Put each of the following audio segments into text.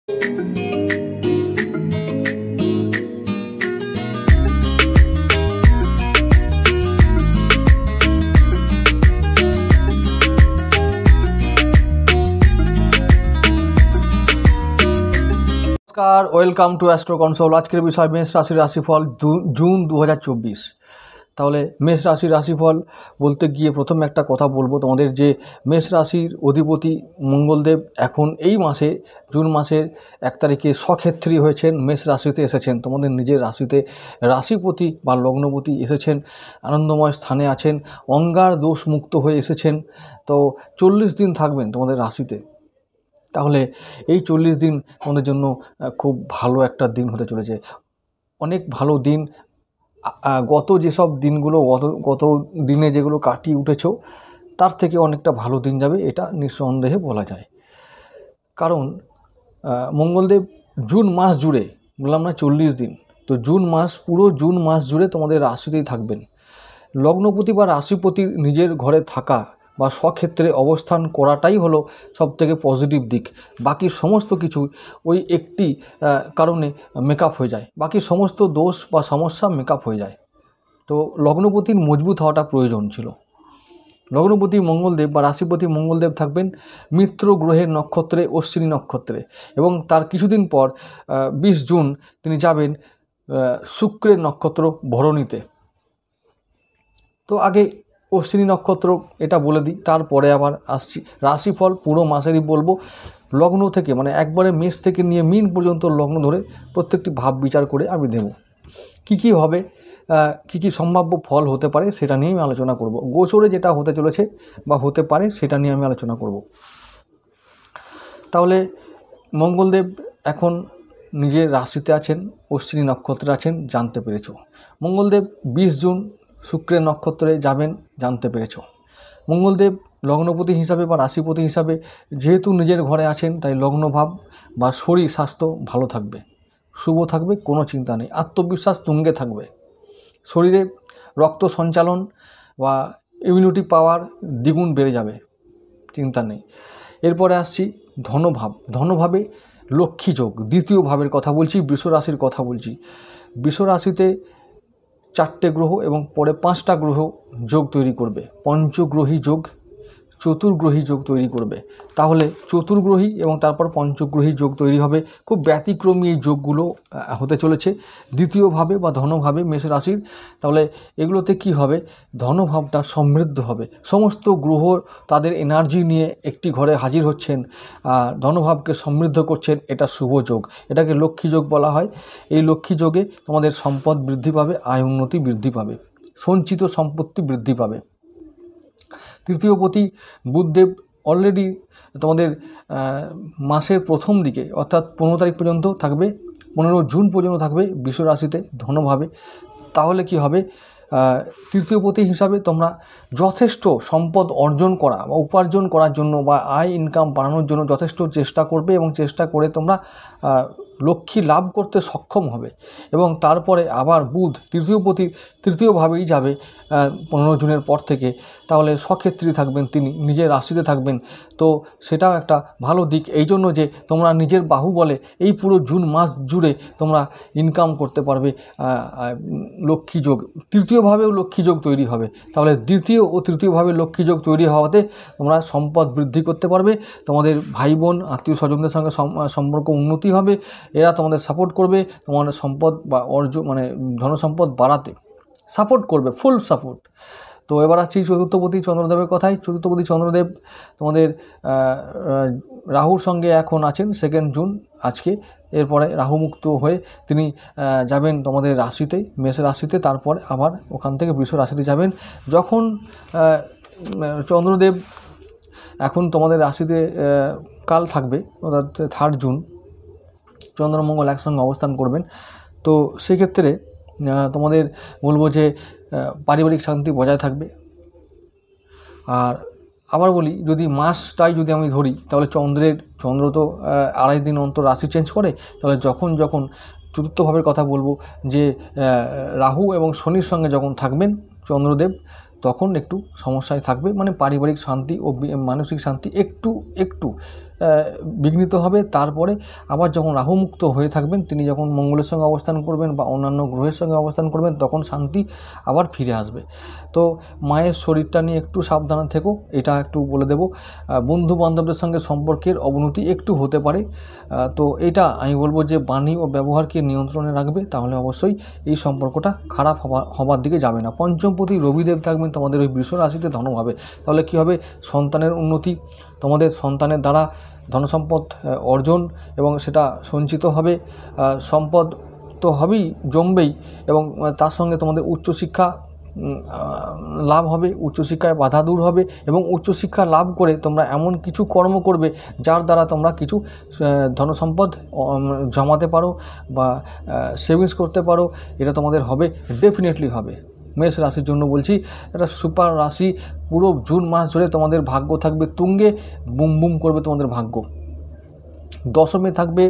नमस्कार, welcome to astro console. आजकेर विषय मेष राशिर राशिफल जून 2024। তাহলে মেষ রাশির রাশিফল বলতে গিয়ে প্রথমে একটা কথা বলবো তোমাদের, যে মেষ রাশির অধিপতি মঙ্গলদেব এখন এই মাসে জুন মাসের 1 তারিখে স্বক্ষেত্রী হয়েছেন, মেষ রাশিতে এসেছেন। তোমাদের নিজের রাশিতে রাশিপতি বা লগ্নপতি এসেছেন, আনন্দময় স্থানে আছেন, অঙ্গার দোষ মুক্ত হয়ে এসেছেন। তো 40 দিন থাকবেন তোমাদের রাশিতে। তাহলে এই 40 দিন তোমাদের জন্য খুব ভালো একটা দিন হতে চলেছে, অনেক ভালো দিন। গত যেসব দিনগুলো গত দিনে যেগুলো কাটিয়ে উঠেছো তার থেকে অনেকটা ভালো দিন যাবে, এটা নিঃসন্দেহে বলা যায়। কারণ মঙ্গলদেব জুন মাস জুড়ে, বললাম না 40 দিন, তো জুন মাস, পুরো জুন মাস জুড়ে তোমাদের রাশিতেই থাকবেন। লগ্নপতি বা রাশিপতির নিজের ঘরে থাকা বা স্বক্ষেত্রে অবস্থান করাটাই হলো সবথেকে পজিটিভ দিক। বাকি সমস্ত কিছু ওই একটি কারণে মেকআপ হয়ে যায়, বাকি সমস্ত দোষ বা সমস্যা মেকআপ হয়ে যায়। তো লগ্নপতির মজবুত হওয়াটা প্রয়োজন ছিল। লগ্নপতি মঙ্গলদেব বা রাশিপতি মঙ্গলদেব থাকবেন মিত্র গ্রহের নক্ষত্রে, অশ্বিনী নক্ষত্রে, এবং তার কিছুদিন পর 20 জুন তিনি যাবেন শুক্রের নক্ষত্র ভরণীতে। তো আগে অশ্বিনী নক্ষত্র এটা বলে দিই, তারপরে আবার আসছি রাশিফল পুরো মাসেরই বলবো। লগ্ন থেকে, মানে একবারে মেষ থেকে নিয়ে মিন পর্যন্ত লগ্ন ধরে প্রত্যেকটি ভাব বিচার করে আমি দেব কী হবে, কী সম্ভাব্য ফল হতে পারে সেটা নিয়ে আমি আলোচনা করব। গোচরে যেটা হতে চলেছে বা হতে পারে সেটা নিয়ে আমি আলোচনা করব। তাহলে মঙ্গলদেব এখন নিজের রাশিতে আছেন, অশ্বিনী নক্ষত্রে আছেন, জানতে পেরেছ। মঙ্গলদেব 20 জুন শুক্রের নক্ষত্রে যাবেন, জানতে পেরেছ। মঙ্গলদেব লগ্নপতি হিসাবে বা রাশিপতি হিসাবে যেহেতু নিজের ঘরে আছেন, তাই লগ্নভাব বা শরীর স্বাস্থ্য ভালো থাকবে, শুভ থাকবে, কোনো চিন্তা নেই। আত্মবিশ্বাস তুঙ্গে থাকবে, শরীরে রক্ত সঞ্চালন বা ইমিউনিটি পাওয়ার দ্বিগুণ বেড়ে যাবে, চিন্তা নেই। এরপরে আসছি ধনভাব। ধনভাবে লক্ষ্মী যোগ, দ্বিতীয় ভাবের কথা বলছি, বৃষ রাশির কথা বলছি। বৃষ রাশিতে 4টে গ্রহ এবং পরে 5টা গ্রহ যোগ তৈরি করবে, পঞ্চগ্রহী যোগ, চতুর্গ্রহী যোগ তৈরি করবে। তাহলে চতুর্গ্রহী এবং তারপর পঞ্চগ্রহী যোগ তৈরি হবে। খুব ব্যতিক্রমী এই যোগগুলো হতে চলেছে দ্বিতীয়ভাবে বা ধনভাবে মেষ রাশির। তাহলে এগুলোতে কি হবে, ধনভাবটা সমৃদ্ধ হবে, সমস্ত গ্রহ তাদের এনার্জি নিয়ে একটি ঘরে হাজির হচ্ছেন, ধনভাবকে সমৃদ্ধ করছেন। এটা শুভ যোগ, এটাকে লক্ষ্মী যোগ বলা হয়। এই লক্ষ্মী যোগে তোমাদের সম্পদ বৃদ্ধি পাবে, আয় উন্নতি বৃদ্ধি পাবে, সঞ্চিত সম্পত্তি বৃদ্ধি পাবে। তৃতীয়পতি বুধদেব অলরেডি তোমাদের মাসের প্রথম দিকে, অর্থাৎ 15 তারিখ পর্যন্ত থাকবে, 15 জুন পর্যন্ত থাকবে বৃষ রাশিতে ধনভাবে। তাহলে কি হবে, তৃতীয়পতি হিসাবে তোমরা যথেষ্ট সম্পদ অর্জন করা বা উপার্জন করার জন্য বা আয় ইনকাম বাড়ানোর জন্য যথেষ্ট চেষ্টা করবে, এবং চেষ্টা করে তোমরা লক্ষ্মী লাভ করতে সক্ষম হবে। এবং তারপরে আবার বুধ তৃতীয়পতি তৃতীয়ভাবেই যাবে 15 জুনের পর থেকে। তাহলে স্বক্ষেত্রী থাকবেন, তিনি নিজের রাশিতে থাকবেন। তো সেটাও একটা ভালো দিক, এই জন্য যে তোমরা নিজের বাহুবলে এই পুরো জুন মাস জুড়ে তোমরা ইনকাম করতে পারবে। লক্ষ্মী যোগ, তৃতীয়ভাবেও লক্ষ্মী যোগ তৈরি হবে। তাহলে দ্বিতীয় ও তৃতীয়ভাবে লক্ষ্মী যোগ তৈরি হওয়াতে তোমরা সম্পদ বৃদ্ধি করতে পারবে, তোমাদের ভাই বোন আত্মীয় স্বজনদের সঙ্গে সম্পর্ক উন্নতি হবে, এরা তোমাদের সাপোর্ট করবে, তোমাদের সম্পদ বা মানে ধনসম্পদ বাড়াতে সাপোর্ট করবে, ফুল সাপোর্ট। তো এবার আসছি চতুর্থপতি চন্দ্রদেবের কথায়। চতুর্থপতি চন্দ্রদেব তোমাদের রাহুর সঙ্গে এখন আছেন 2 জুন আজকে। এরপরে রাহুমুক্ত হয়ে তিনি যাবেন তোমাদের রাশিতে, মেষ রাশিতে, তারপরে আবার ওখান থেকে বৃষ রাশিতে যাবেন। যখন চন্দ্রদেব এখন তোমাদের রাশিতে কাল থাকবে, অর্থাৎ 3 জুন চন্দ্রমঙ্গল একসঙ্গে অবস্থান করবেন। তো সেক্ষেত্রে তোমাদের বলবো যে পারিবারিক শান্তি বজায় থাকবে। আর আবার বলি, যদি মাসটাই যদি আমি ধরি, তাহলে চন্দ্র তো 2.5 দিন অন্তর রাশি চেঞ্জ করে। তাহলে যখন চতুর্থ ভাবের কথা বলবো, যে রাহু এবং শনির সঙ্গে যখন থাকবেন চন্দ্রদেব, তখন একটু সমস্যায় থাকবে, মানে পারিবারিক শান্তি ও মানসিক শান্তি একটু বিঘ্নিত হবে। তারপরে আবার যখন রাহুমুক্ত হয়ে থাকবেন, তিনি যখন মঙ্গলের সঙ্গে অবস্থান করবেন বা অন্যান্য গ্রহের সঙ্গে অবস্থান করবেন, তখন শান্তি আবার ফিরে আসবে। তো মায়ের শরীরটা নিয়ে একটু সাবধানে থেকো, এটা একটু বলে দেবো। বন্ধু বান্ধবদের সঙ্গে সম্পর্কের অবনতি একটু হতে পারে। তো এটা আমি বলবো যে বাণী ও ব্যবহারকে নিয়ন্ত্রণে রাখবে, তাহলে অবশ্যই এই সম্পর্কটা খারাপ হবার দিকে যাবে না। পঞ্চমপতি রবিদেব থাকবেন তোমাদের ওই বৃষ রাশিতে ধনভাবে। তাহলে কী হবে? সন্তানের উন্নতি, তোমাদের সন্তানের দ্বারা ধনসম্পদ অর্জন এবং সেটা সঞ্চিত হবে। সম্পদ তো হবেই, জমবেই, এবং তার সঙ্গে তোমাদের উচ্চশিক্ষা লাভ হবে, উচ্চশিক্ষায় বাধা দূর হবে, এবং উচ্চশিক্ষা লাভ করে তোমরা এমন কিছু কর্ম করবে যার দ্বারা তোমরা কিছু ধনসম্পদ জমাতে পারো বা সেভিংস করতে পারো। এটা তোমাদের হবে, ডেফিনেটলি হবে। মেষ রাশির জন্য বলছি, এটা সুপার রাশি। পুরো জুন মাস ধরে তোমাদের ভাগ্য থাকবে তুঙ্গে, বুম বুম করবে তোমাদের ভাগ্য। দশমে থাকবে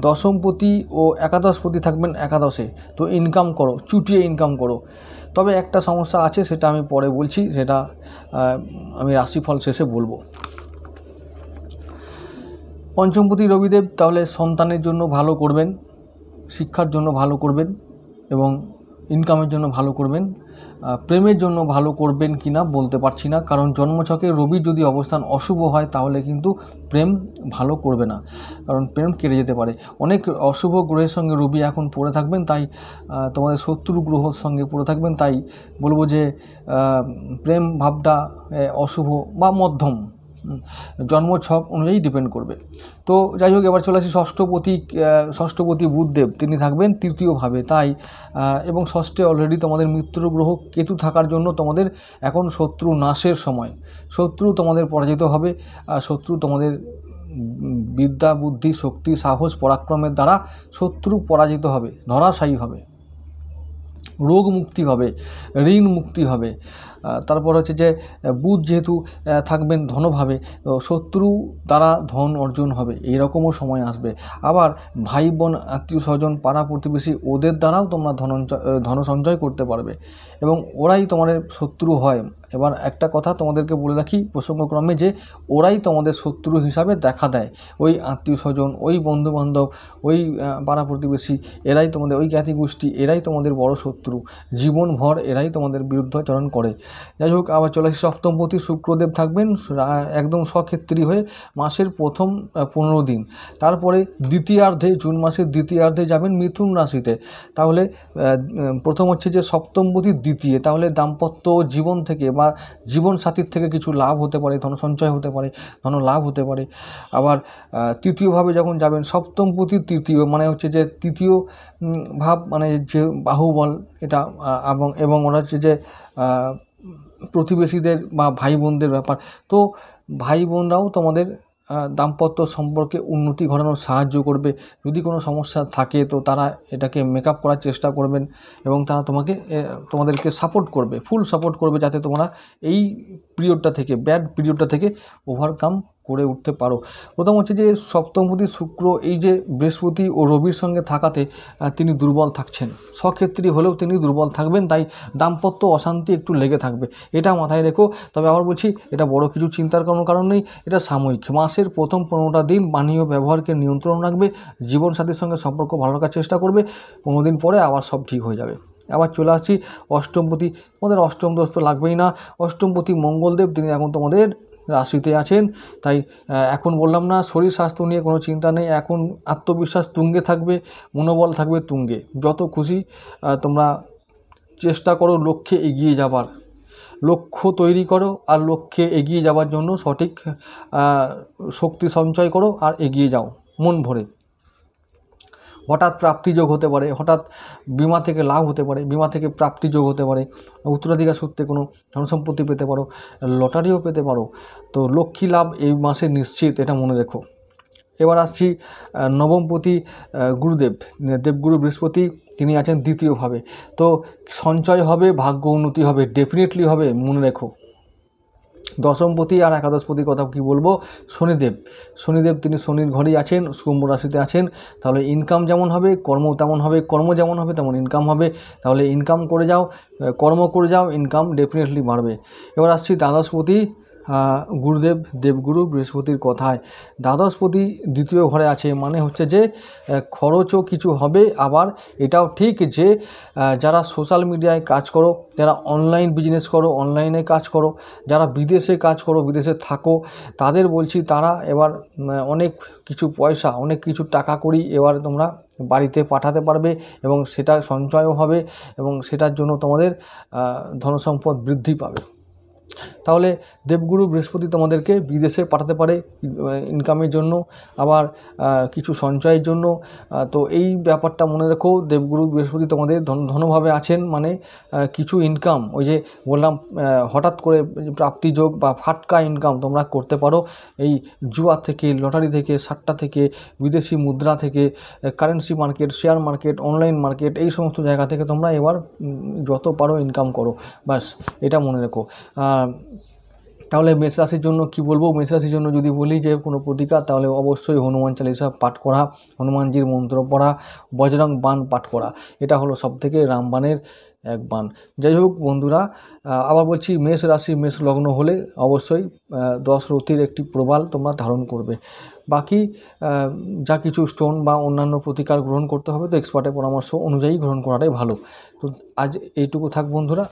দশমপতি ও একাদশপতি থাকবেন একাদশে। তো ইনকাম করো, চুটিয়ে ইনকাম করো। তবে একটা সমস্যা আছে, সেটা আমি পরে বলছি, সেটা আমি রাশিফল শেষে বলবো। পঞ্চমপতি রবিদেব তাহলে সন্তানের জন্য ভালো করবেন, শিক্ষার জন্য ভালো করবেন, এবং ইনকামের জন্য ভালো করবেন। প্রেমের জন্য ভালো করবেন কি না বলতে পারছি না, কারণ জন্মছকে রবির যদি অবস্থান অশুভ হয় তাহলে কিন্তু প্রেম ভালো করবে না, কারণ প্রেম কেটে যেতে পারে। অনেক অশুভ গ্রহের সঙ্গে রবি এখন পড়ে থাকবেন, তাই তোমাদের শত্রু গ্রহর সঙ্গে পড়ে থাকবেন, তাই বলবো যে প্রেম ভাবটা অশুভ বা মধ্যম, জন্মছক অনুযায়ী ডিপেন্ড করবে। তো যাই হোক, এবার চলে আসি ষষ্ঠপতি বুধদেব, তিনি থাকবেন তৃতীয়ভাবে। তাই এবং ষষ্ঠে অলরেডি তোমাদের মিত্র গ্রহ কেতু থাকার জন্য তোমাদের এখন শত্রু নাশের সময়। শত্রু তোমাদের পরাজিত হবে, শত্রু তোমাদের বিদ্যা, বুদ্ধি, শক্তি, সাহস, পরাক্রমের দ্বারা শত্রু পরাজিত হবে, ধরাশায়ী হবে, রোগ মুক্তি হবে, ঋণ মুক্তি হবে। তারপর হচ্ছে যে বুধ যেহেতু থাকবেন ধনভাবে, শত্রু দ্বারা ধন অর্জন হবে, এইরকমও সময় আসবে। আবার ভাই বোন, আত্মীয় স্বজন, পাড়া প্রতিবেশী, ওদের দ্বারাও তোমরা ধন সঞ্চয় করতে পারবে, এবং ওরাই তোমাদের শত্রু হয়। এবার একটা কথা তোমাদেরকে বলে রাখি প্রসঙ্গক্রমে, যে ওরাই তোমাদের শত্রু হিসাবে দেখা দেয়। ওই আত্মীয় স্বজন, ওই বন্ধুবান্ধব, ওই পাড়া প্রতিবেশী, এরাই তোমাদের, ওই জ্ঞাতি গোষ্ঠী, এরাই তোমাদের বড় শত্রু। জীবনভর এরাই তোমাদের বিরুদ্ধাচরণ করে। যাই হোক, আবার চলে আসি সপ্তমপতি শুক্রদেব থাকবেন একদম স্বক্ষেত্রী হয়ে মাসের প্রথম 15 দিন। তারপরে দ্বিতীয়ার্ধে, জুন মাসের দ্বিতীয়ার্ধে যাবেন মিথুন রাশিতে। তাহলে প্রথম হচ্ছে যে সপ্তমপতি দ্বিতীয়, তাহলে দাম্পত্য জীবন থেকে বা জীবন সাথীর থেকে কিছু লাভ হতে পারে, ধন সঞ্চয় হতে পারে, ধন লাভ হতে পারে। আবার তৃতীয়ভাবে যখন যাবেন, সপ্তমপতি তৃতীয় মানে হচ্ছে যে তৃতীয় ভাব, মানে যে বাহুবল এটা, এবং ওরা হচ্ছে যে প্রতিবেশীদের বা ভাই বোনদের ব্যাপার। তো ভাই বোনরাও তোমাদের দাম্পত্য সম্পর্কে উন্নতি ঘটানোর সাহায্য করবে। যদি কোনো সমস্যা থাকে তো তারা এটাকে মেকআপ করার চেষ্টা করবেন, এবং তারা তোমাদেরকে সাপোর্ট করবে, ফুল সাপোর্ট করবে, যাতে তোমরা এই পিরিয়ডটা থেকে, ব্যাড পিরিয়ডটা থেকে ওভারকাম করে উঠতে পারো। প্রথম হচ্ছে যে সপ্তমপতি শুক্র এই যে বৃহস্পতি ও রবির সঙ্গে থাকাতে তিনি দুর্বল থাকছেন, স্বক্ষেত্রী হলেও তিনি দুর্বল থাকবেন, তাই দাম্পত্য অশান্তি একটু লেগে থাকবে, এটা মাথায় রেখো। তবে আবার বলছি, এটা বড় কিছু চিন্তার কোনো কারণ নেই, এটা সাময়িক। মাসের প্রথম 15টা দিন পানীয় ব্যবহারকে নিয়ন্ত্রণ রাখবে, জীবনসাথীর সঙ্গে সম্পর্ক ভালো রাখার চেষ্টা করবে, 15 দিন পরে আবার সব ঠিক হয়ে যাবে। আবার চলে আসছি অষ্টমপতি, তোমাদের অষ্টম দোষ তো লাগবেই না। অষ্টমপতি মঙ্গলদেব, তিনি এখন তোমাদের রাশিতে আছেন। তাই এখন বললাম না, শরীর স্বাস্থ্য নিয়ে কোনো চিন্তা নেই, এখন আত্মবিশ্বাস তুঙ্গে থাকবে, মনোবল থাকবে তুঙ্গে। যত খুশি তোমরা চেষ্টা করো লক্ষ্যে এগিয়ে যাবার, লক্ষ্য তৈরি করো, আর লক্ষ্যে এগিয়ে যাওয়ার জন্য সঠিক শক্তি সঞ্চয় করো আর এগিয়ে যাও মন ভরে। হঠাৎ প্রাপ্তিযোগ হতে পারে, হঠাৎ বিমা থেকে লাভ হতে পারে, বিমা থেকে প্রাপ্তিযোগ হতে পারে, উত্তরাধিকার সূত্রে কোনো ধনসম্পত্তি পেতে পারো, লটারিও পেতে পারো। তো লক্ষ্মী লাভ এই মাসে নিশ্চিত, এটা মনে রেখো। এবার আসছি নবমপতি গুরুদেব, দেবগুরু বৃহস্পতি, তিনি আছেন দ্বিতীয়ভাবে। তো সঞ্চয় হবে, ভাগ্য উন্নতি হবে, ডেফিনেটলি হবে, মনে রেখো। দশমপতি আর একাদশপতি কথা কি বলবো, শনিদেব তিনি শনির ঘরেই আছেন, কুম্ভ রাশিতে আছেন। তাহলে ইনকাম যেমন হবে কর্ম তেমন হবে, কর্ম যেমন হবে তেমন ইনকাম হবে। তাহলে ইনকাম করে যাও, কর্ম করে যাও, ইনকাম ডেফিনেটলি বাড়বে। এবার আসছি দ্বাদশপতি গুরুদেব দেবগুরু বৃহস্পতির কথায় দ্বাদশপতি দ্বিতীয় ঘরে আছে, মানে হচ্ছে যে খরচও কিছু হবে। আবার এটাও ঠিক যে যারা সোশ্যাল মিডিয়ায় কাজ করো, যারা অনলাইন বিজনেস করো, অনলাইনে কাজ করো, যারা বিদেশে কাজ করো, বিদেশে থাকো, তাদের বলছি তারা এবার অনেক কিছু পয়সা, অনেক কিছু টাকা করি এবার তোমরা বাড়িতে পাঠাতে পারবে এবং সেটা সঞ্চয়ও হবে এবং সেটার জন্য তোমাদের ধনসম্পদ বৃদ্ধি পাবে। তাহলে দেবগুরু বৃহস্পতি তোমাদেরকে বিদেশে পাঠাতে পারে ইনকামের জন্য, আবার কিছু সঞ্চয়ের জন্য। তো এই ব্যাপারটা মনে রেখো, দেবগুরু বৃহস্পতি তোমাদের ধনভাবে আছেন, মানে কিছু ইনকাম, ওই যে বললাম হঠাৎ করে প্রাপ্তিযোগ বা ফাটকা ইনকাম তোমরা করতে পারো এই জুয়া থেকে, লটারি থেকে, সাট্টা থেকে, বিদেশি মুদ্রা থেকে, currency market, share market, online market, এই সমস্ত জায়গা থেকে তোমরা এবার যত পারো ইনকাম করো, ব্যাস এটা মনে রেখো। তাহলে মেষ রাশির জন্য কি বলবো? মেষ রাশির জন্য যদি বলি যে কোনো প্রতিকার, তাহলে অবশ্যই হনুমান চালিসা পাঠ করা, হনুমানজির মন্ত্র পড়া, বজরং বাণ পাঠ করা, এটা হলো সবথেকে রামবাণের এক বাণ। যাই হোক বন্ধুরা, আবার বলছি, মেষ রাশি মেষ লগ্ন হলে অবশ্যই 10 রতির একটি প্রবাল তোমরা ধারণ করবে। বাকি যা কিছু স্টোন বা অন্যান্য প্রতিকার গ্রহণ করতে হবে তো এক্সপার্টের পরামর্শ অনুযায়ী গ্রহণ করাটাই ভালো। তো আজ এইটুকু থাক বন্ধুরা।